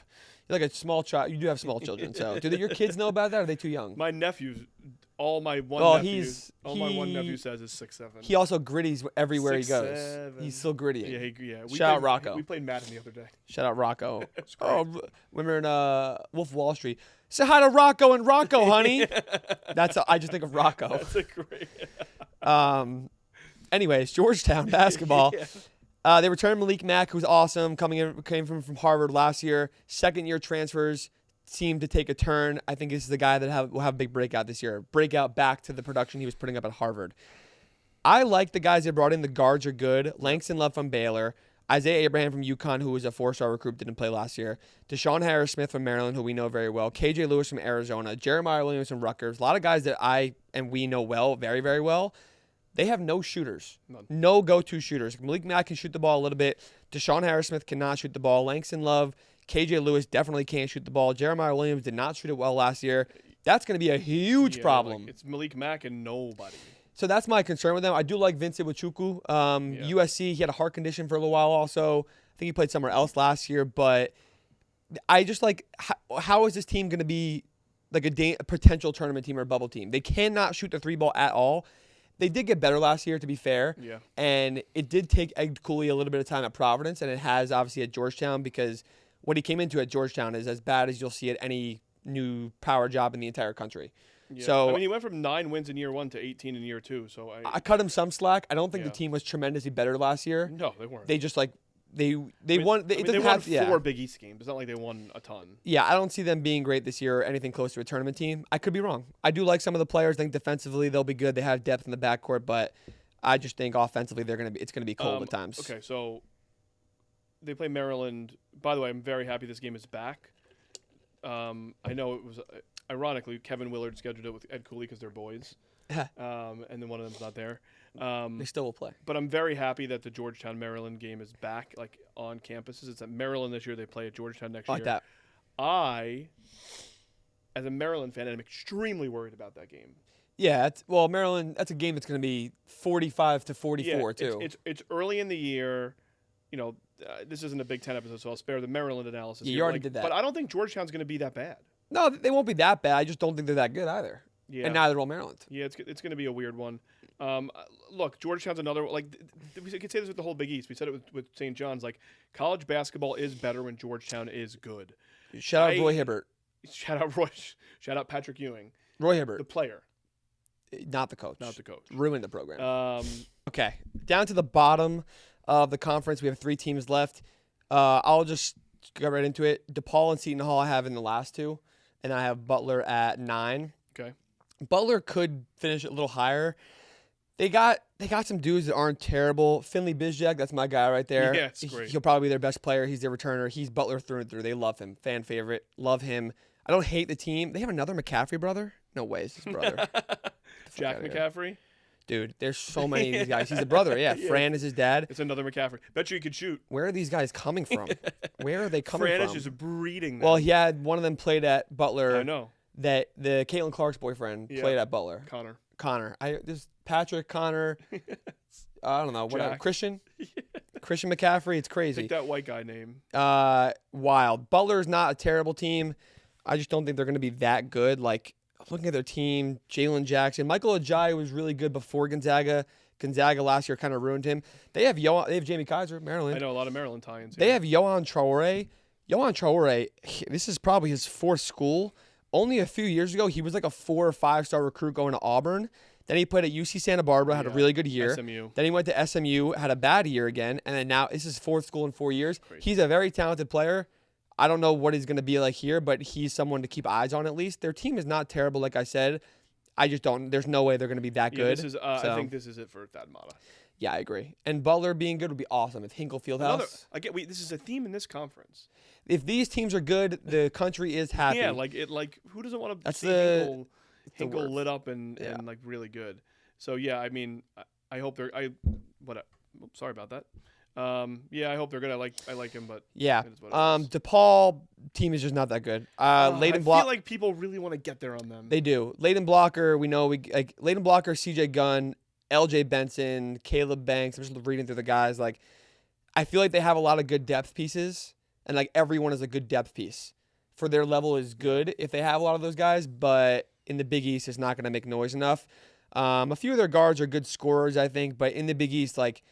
You're like a small child. You do have small children. So do your kids know about that, or are they too young? My nephews, my one nephew says is 6, 7. He also gritties everywhere 6, he goes. 7. He's still grittying. Yeah. Shout out Rocco. We played Madden the other day. Shout out Rocco. When we were in Wolf of Wall Street. Say hi to Rocco and Rocco, honey. I just think of Rocco. That's a great. Anyways, Georgetown basketball. They returned Malik Mack, who's awesome, came from Harvard last year. Second-year transfers, seem to take a turn. I think this is the guy that will have a big breakout this year. Breakout back to the production he was putting up at Harvard. I like the guys they brought in. The guards are good. Langston Love from Baylor. Isaiah Abraham from UConn, who was a 4-star recruit, didn't play last year. Deshaun Harris-Smith from Maryland, who we know very well. KJ Lewis from Arizona. Jeremiah Williams from Rutgers. A lot of guys that I and we know well, very, very well. They have no shooters. None. No go-to shooters. Malik Mack can shoot the ball a little bit. Deshaun Harris-Smith cannot shoot the ball. Langston Love, KJ Lewis definitely can't shoot the ball. Jeremiah Williams did not shoot it well last year. That's going to be a huge problem. Like, it's Malik Mack and nobody. So that's my concern with them. I do like Vincent Wachuku. USC, he had a heart condition for a little while also. I think he played somewhere else last year. But I just like, how is this team going to be like a potential tournament team or a bubble team? They cannot shoot the 3-ball at all. They did get better last year, to be fair. Yeah. And it did take Ed Cooley a little bit of time at Providence, and it has obviously at Georgetown, because what he came into at Georgetown is as bad as you'll see at any new power job in the entire country. Yeah. So I mean, he went from 9 wins in year 1 to 18 in year 2. So I cut him some slack. I don't think the team was tremendously better last year. No, they weren't. They just like they won. They won 4 yeah. Big East games. It's not like they won a ton. Yeah, I don't see them being great this year or anything close to a tournament team. I could be wrong. I do like some of the players. I think defensively they'll be good. They have depth in the backcourt, but I just think offensively it's gonna be cold at times. Okay, so they play Maryland. By the way, I'm very happy this game is back. I know it was ironically Kevin Willard scheduled it with Ed Cooley because they're boys, and then one of them's not there. They still will play. But I'm very happy that the Georgetown Maryland game is back, like on campuses. It's at Maryland this year. They play at Georgetown next year. Like that. I, as a Maryland fan, am extremely worried about that game. Yeah, Maryland. That's a game that's going to be 45-44 too. It's early in the year. You know, this isn't a Big Ten episode, so I'll spare the Maryland analysis. Yeah, you already did that. But I don't think Georgetown's going to be that bad. No, they won't be that bad. I just don't think they're that good either. Yeah. And neither will Maryland. Yeah, it's going to be a weird one. Look, Georgetown's another, like, we could say this with the whole Big East. We said it with St. John's. Like, college basketball is better when Georgetown is good. Shout out Roy Hibbert. Shout out Roy. Shout out Patrick Ewing. Roy Hibbert. The player. Not the coach. Not the coach. Ruined the program. Okay. Down to the bottom of the conference. We have 3 teams left. I'll just go right into it. DePaul and Seton Hall I have in the last 2. And I have Butler at 9. Okay. Butler could finish a little higher. They got some dudes that aren't terrible. Finley Bizjack, that's my guy right there. Yeah, it's great. He'll probably be their best player. He's their returner. He's Butler through and through. They love him. Fan favorite. Love him. I don't hate the team. They have another McCaffrey brother? No way, it's his brother. Jack McCaffrey? Dude, there's so many of these guys. He's a brother, yeah. Fran is his dad. It's another McCaffrey. Bet you could shoot. Where are these guys coming from? Where are they coming Fran from? is just breeding them. Well, he had one of them played at Butler. I know. That the Caitlin Clark's boyfriend played at Butler. Connor. This Patrick, Connor, I don't know, whatever. Jack. Christian McCaffrey. It's crazy. Take that white guy name. Wild. Butler's not a terrible team. I just don't think they're going to be that good. Like, looking at their team, Jalen Jackson, Michael Ajayi was really good before Gonzaga. Gonzaga last year kind of ruined him. They have Jamie Kaiser, Maryland. I know a lot of Maryland tie-ins. They have Yohan Traore. Yohan Traore, this is probably his 4th school. Only a few years ago, he was like a 4 or 5-star recruit going to Auburn. Then he played at UC Santa Barbara, had a really good year. SMU. Then he went to SMU, had a bad year again, and then now this is his 4th school in 4 years. Crazy. He's a very talented player. I don't know what he's going to be like here, but he's someone to keep eyes on at least. Their team is not terrible, like I said. I just don't. There's no way they're going to be that good. This is, I think this is it for Thad Matta. Yeah, I agree. And Butler being good would be awesome. If Hinkle Fieldhouse. This is a theme in this conference. If these teams are good, the country is happy. Yeah, like who doesn't want to see Hinkle lit up and like really good? So yeah, I mean, I hope they're sorry about that. I hope they're good. I like him, but yeah. DePaul team is just not that good. I feel like people really want to get there on them. They do. Leighton Blocker, we know Leighton Blocker, CJ Gunn, LJ Benson, Caleb Banks. I'm just reading through the guys. Like, I feel like they have a lot of good depth pieces, and like everyone is a good depth piece for their level is good if they have a lot of those guys. But in the Big East, it's not going to make noise enough. A few of their guards are good scorers, I think, but in the Big East, like,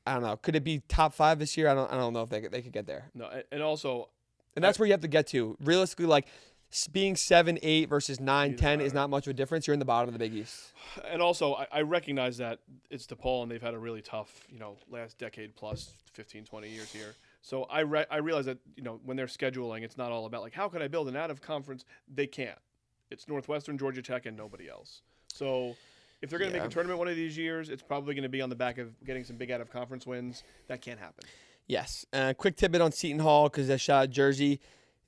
I don't know. Could it be top 5 this year? I don't know if they could get there. No, and also, that's where you have to get to. Realistically, like being 7-8 versus 9-10 is not much of a difference. You're in the bottom of the Big East. And also, I recognize that it's DePaul and they've had a really tough, last decade plus 15, 20 years here. So I realize that when they're scheduling, it's not all about like how can I build an out of conference. They can't. It's Northwestern, Georgia Tech, and nobody else. So if they're going to make a tournament one of these years, it's probably going to be on the back of getting some big out of conference wins. That can't happen. Yes. Quick tidbit on Seton Hall because I shot at Jersey.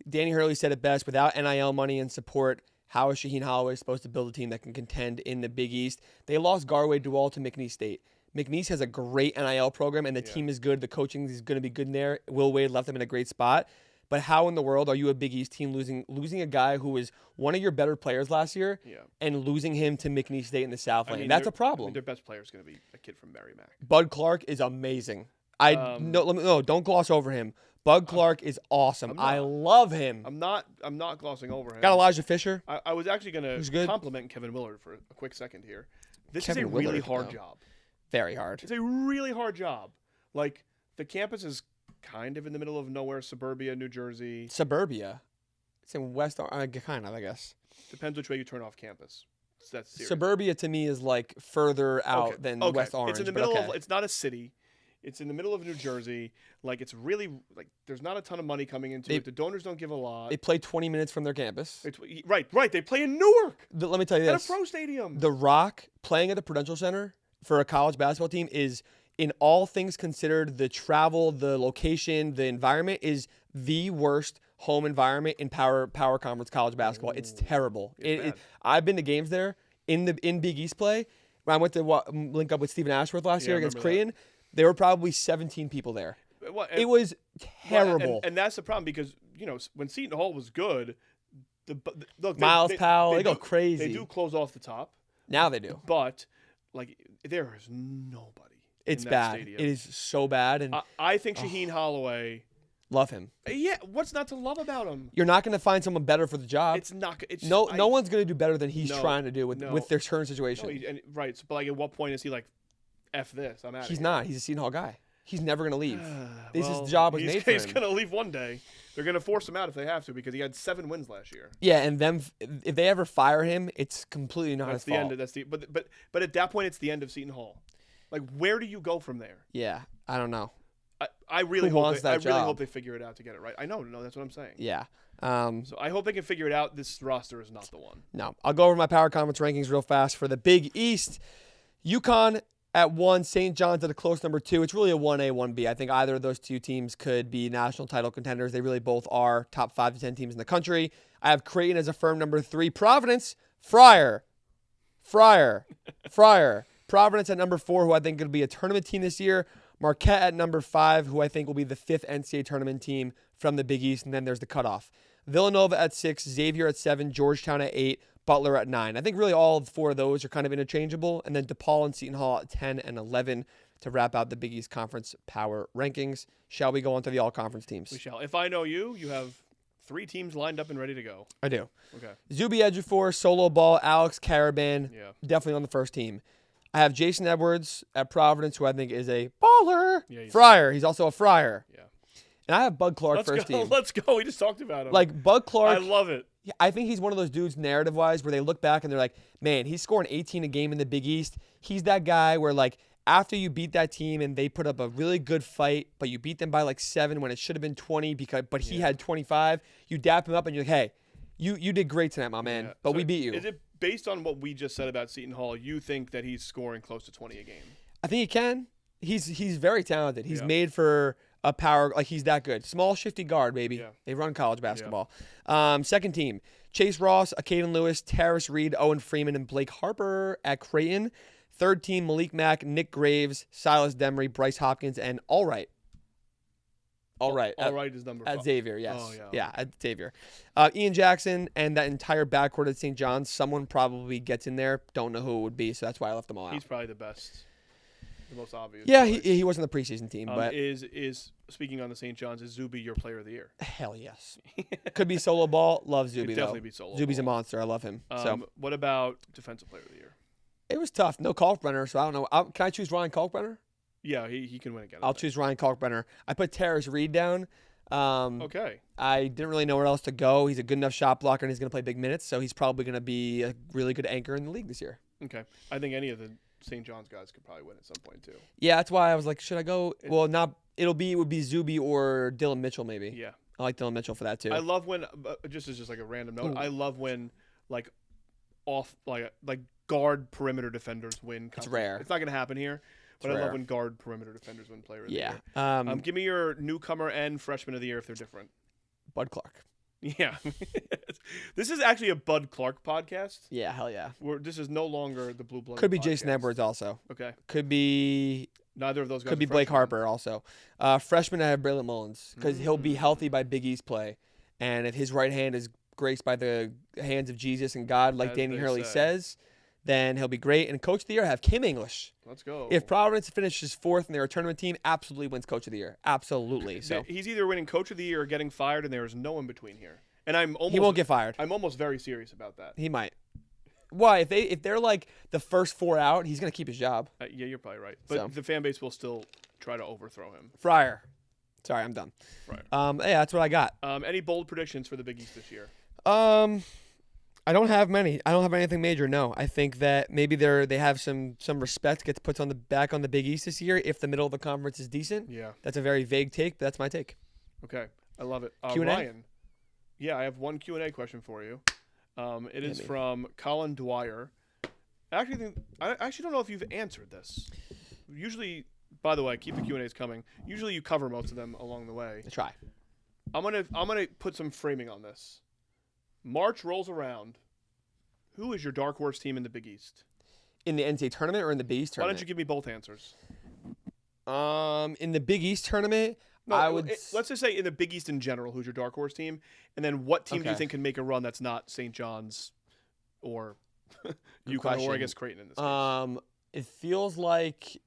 Danny Hurley said it best. Without NIL money and support, how is Shaheen Holloway supposed to build a team that can contend in the Big East? They lost Garway Dual to McNeese State. McNeese has a great NIL program, and the team is good. The coaching is going to be good in there. Will Wade left them in a great spot. But how in the world are you a Big East team losing a guy who was one of your better players last year and losing him to McNeese State in the Southland? That's a problem. Their best player is going to be a kid from Merrimack. Bud Clark is amazing. Don't gloss over him. Bud Clark is awesome. I love him. I'm not glossing over him. Got Elijah Fisher. I was actually going to compliment Kevin Willard for a quick second here. This is a really hard job. Very hard. It's a really hard job. Like, the campus is kind of in the middle of nowhere, suburbia, New Jersey. Suburbia? It's in West, kind of, I guess. Depends which way you turn off campus. That's serious. Suburbia to me is like further out than West Orange. It's in the middle of. It's not a city. It's in the middle of New Jersey. Like, it's really like there's not a ton of money coming into it. The donors don't give a lot. They play 20 minutes from their campus. Right. They play in Newark. Let me tell you this. At a pro stadium. The Rock playing at the Prudential Center for a college basketball team is, in all things considered, the travel, the location, the environment is the worst home environment in power conference college basketball. It's terrible. I've been to games there in Big East play. When I went to link up with Stephen Ashworth last year against Creighton, there were probably 17 people there. It was terrible. And that's the problem because, when Seton Hall was good, Miles Powell, they go crazy. They do close off the top. Now they do. But, there is nobody. It's in that bad. stadium. It is so bad. And I think Shaheen Holloway. Love him. Yeah, what's not to love about him? You're not going to find someone better for the job. It's not. No one's going to do better than he's trying to do with their current situation. Right. So, but at what point is he like, F this? I'm out. He's not. He's a Seton Hall guy. He's never going to leave. This job was made for him. He's going to leave one day. They're going to force him out if they have to because he had 7 wins last year. Yeah, and if they ever fire him, it's completely not his fault. But at that point, it's the end of Seton Hall. Like, where do you go from there? Yeah, I don't know. I really hope they figure it out to get it right. I know, that's what I'm saying. Yeah. So I hope they can figure it out. This roster is not the one. No. I'll go over my power conference rankings real fast for the Big East. UConn at 1, St. John's at a close number 2. It's really a 1A, 1B. I think either of those two teams could be national title contenders. They really both are top 5 to 10 teams in the country. I have Creighton as a firm number 3. Providence, Friar. Providence at number 4, who I think could be a tournament team this year. Marquette at number 5, who I think will be the 5th NCAA tournament team from the Big East, and then there's the cutoff. Villanova at 6, Xavier at 7, Georgetown at 8, Butler at 9. I think really all 4 of those are kind of interchangeable, and then DePaul and Seton Hall at 10 and 11 to wrap out the Big East Conference power rankings. Shall we go on to the all-conference teams? We shall. If I know you have 3 teams lined up and ready to go. I do. Okay. Zuby Ejiofor, Solo Ball, Alex Caravan, definitely on the first team. I have Jason Edwards at Providence, who I think is a baller. Yeah, Friar. He's also a Friar. Yeah. And I have Bud Clark first team. Let's go. We just talked about him. Like, Bud Clark. I love it. I think he's one of those dudes narrative-wise where they look back and they're like, man, he's scoring 18 a game in the Big East. He's that guy where, like, after you beat that team and they put up a really good fight, but you beat them by, like, 7 when it should have been 20, but he had 25, you dap him up and you're like, hey, you did great tonight, my man, but we beat you. Is it based on what we just said about Seton Hall, you think that he's scoring close to 20 a game? I think he can. He's very talented. He's made for a power, like he's that good. Small, shifty guard, baby. Yeah. They run college basketball. Yeah. Second team, Chase Ross, Akaden Lewis, Terrace Reed, Owen Freeman, and Blake Harper at Creighton. Third team, Malik Mack, Nick Graves, Silas Demery, Bryce Hopkins, and All Right is number 5. At Xavier, yes. Oh, yeah. Yeah, at Xavier. Ian Jackson and that entire backcourt at St. John's, someone probably gets in there. Don't know who it would be, so that's why I left them all out. He's probably the best, the most obvious. Yeah, he wasn't the preseason team. But is speaking on the St. John's, is Zuby your player of the year? Hell yes. Could be Solo Ball. Love Zuby, though. Definitely be Solo Zuby's Ball. A monster. I love him. What about defensive player of the year? It was tough. No Kalkbrenner, so I don't know. Can I choose Ryan Kalkbrenner? Yeah, he can win again. I'll choose Ryan Kalkbrenner. I put Terrace Reed down. Okay. I didn't really know where else to go. He's a good enough shot blocker, and he's going to play big minutes, so he's probably going to be a really good anchor in the league this year. Okay. I think any of the St. John's guys could probably win at some point too. Yeah, that's why I was like, should I go? Well, not. It would be Zuby or Dylan Mitchell maybe. Yeah, I like Dylan Mitchell for that too. I love when just as like a random note. Ooh. I love when like guard perimeter defenders win. It's rare. It's not going to happen here, but I rare. love when guard perimeter defenders win Player of the Yeah. Year. Give me your newcomer and freshman of the year if they're different. Bud Clark. Yeah. This is actually a Bud Clark podcast. Yeah, hell yeah. This is no longer the Blue Blood. Could be podcast. Jason Edwards also. Okay. Could be. Neither of those guys. Could be Blake Harper also. Freshman, I have Braylon Mullins because he'll be healthy by Big East play, and if his right hand is graced by the hands of Jesus and God, like As Danny they Hurley say. says, then he'll be great. And Coach of the Year, I have Kim English. Let's go. If Providence finishes 4th and they're a tournament team, absolutely wins Coach of the Year. Absolutely. So he's either winning Coach of the Year or getting fired, and there is no in between here. And he won't get fired. I'm almost very serious about that. He might. Why? If they're like the first 4 out, he's gonna keep his job. Yeah, you're probably right. But the fan base will still try to overthrow him. Fryer. Sorry, I'm done. Fryer. Yeah, that's what I got. Any bold predictions for the Big East this year? I don't have many. I don't have anything major. No, I think that maybe they have some respect gets put on the back on the Big East this year if the middle of the conference is decent. Yeah. That's a very vague take, but that's my take. Okay, I love it. Q&A? Ryan. Yeah, I have one Q&A question for you. It is from Colin Dwyer. I actually don't know if you've answered this. Usually, by the way, keep the Q&As coming. Usually you cover most of them along the way. I try. I'm gonna put some framing on this. March rolls around. Who is your dark horse team in the Big East? In the NCAA tournament or in the Big East Why tournament? don't you give me both answers? In the Big East tournament, No, I would. Let's just say in the Big East in general, who's your dark horse team, and then what team do you Okay. think can make a run that's not St. John's or UConn or I question. guess Creighton in this case? It feels like,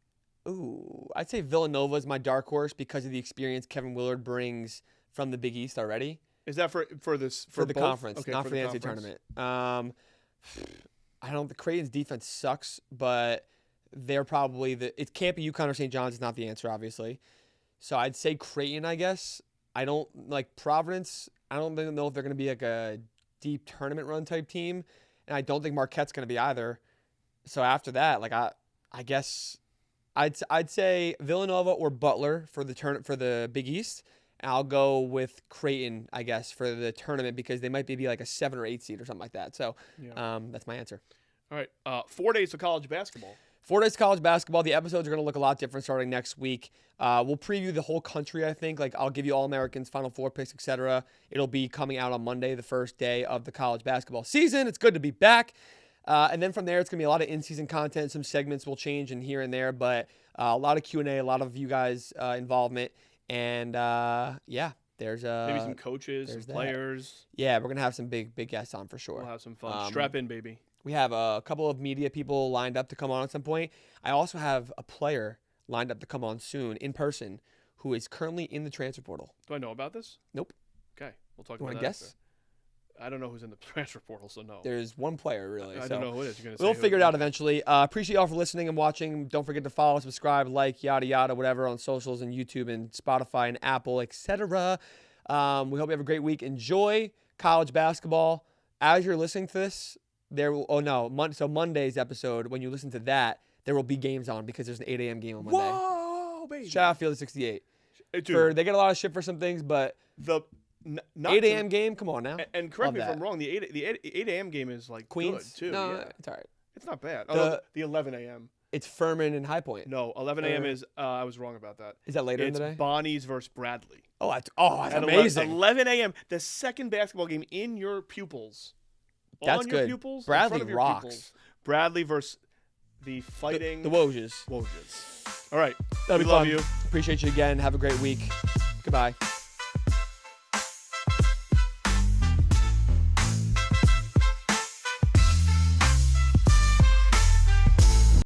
I'd say Villanova is my dark horse because of the experience Kevin Willard brings from the Big East already. Is that for the both? conference, Okay, not for the NCAA conference. tournament. I don't. The Creighton's defense sucks, but they're probably it can't be UConn or St. John's. Is not the answer, obviously. So I'd say Creighton, I guess. I don't like Providence. I don't even know if they're going to be like a deep tournament run type team, and I don't think Marquette's going to be either. So after that, like I guess I'd say Villanova or Butler for the Big East. And I'll go with Creighton, I guess, for the tournament because they might be like a 7 or 8 seed or something like that. So that's my answer. All right, 4 days to college basketball. 4 days of college basketball. The episodes are going to look a lot different starting next week. We'll preview the whole country, I think. Like I'll give you All-Americans, Final Four picks, etc. It'll be coming out on Monday, the first day of the college basketball season. It's good to be back. And then from there, it's going to be a lot of in-season content. Some segments will change in here and there, but a lot of Q&A, a lot of you guys' involvement. And, there's Maybe some coaches, some players. Yeah, we're going to have some big guests on for sure. We'll have some fun. Strap in, baby. We have a couple of media people lined up to come on at some point. I also have a player lined up to come on soon in person who is currently in the transfer portal. Do I know about this? Nope. Okay, we'll talk You about want that. to guess? After. I don't know who's in the transfer portal, so no. There's one player, really. I don't know who it is. You're gonna say We'll who figure it is. out eventually. Appreciate y'all for listening and watching. Don't forget to follow, subscribe, like, yada, yada, whatever on socials and YouTube and Spotify and Apple, etc. We hope you have a great week. Enjoy college basketball. As you're listening to this, so Monday's episode, when you listen to that, there will be games on because there's an 8 a.m. game on Monday. Whoa, baby. Shout out Field 68. Dude, They get a lot of shit for some things, but not 8 a.m. game, come on now. And correct Love me if that. I'm wrong. The 8 a.m. game is like Queens good too. No, yeah. it's all right. It's not bad. The- The 11 a.m. It's Furman and High Point. No, 11 a.m. is. I was wrong about that. Is that later in It's the day? Bonnie's versus Bradley. That's At amazing. 11 a.m. The second basketball game in your pupils. That's on your good. Pupils, in Bradley front of your rocks. pupils. Bradley versus the fighting The Wojs. Wojs. All right. That'll We be love fun. you. Appreciate you again. Have a great week. Goodbye.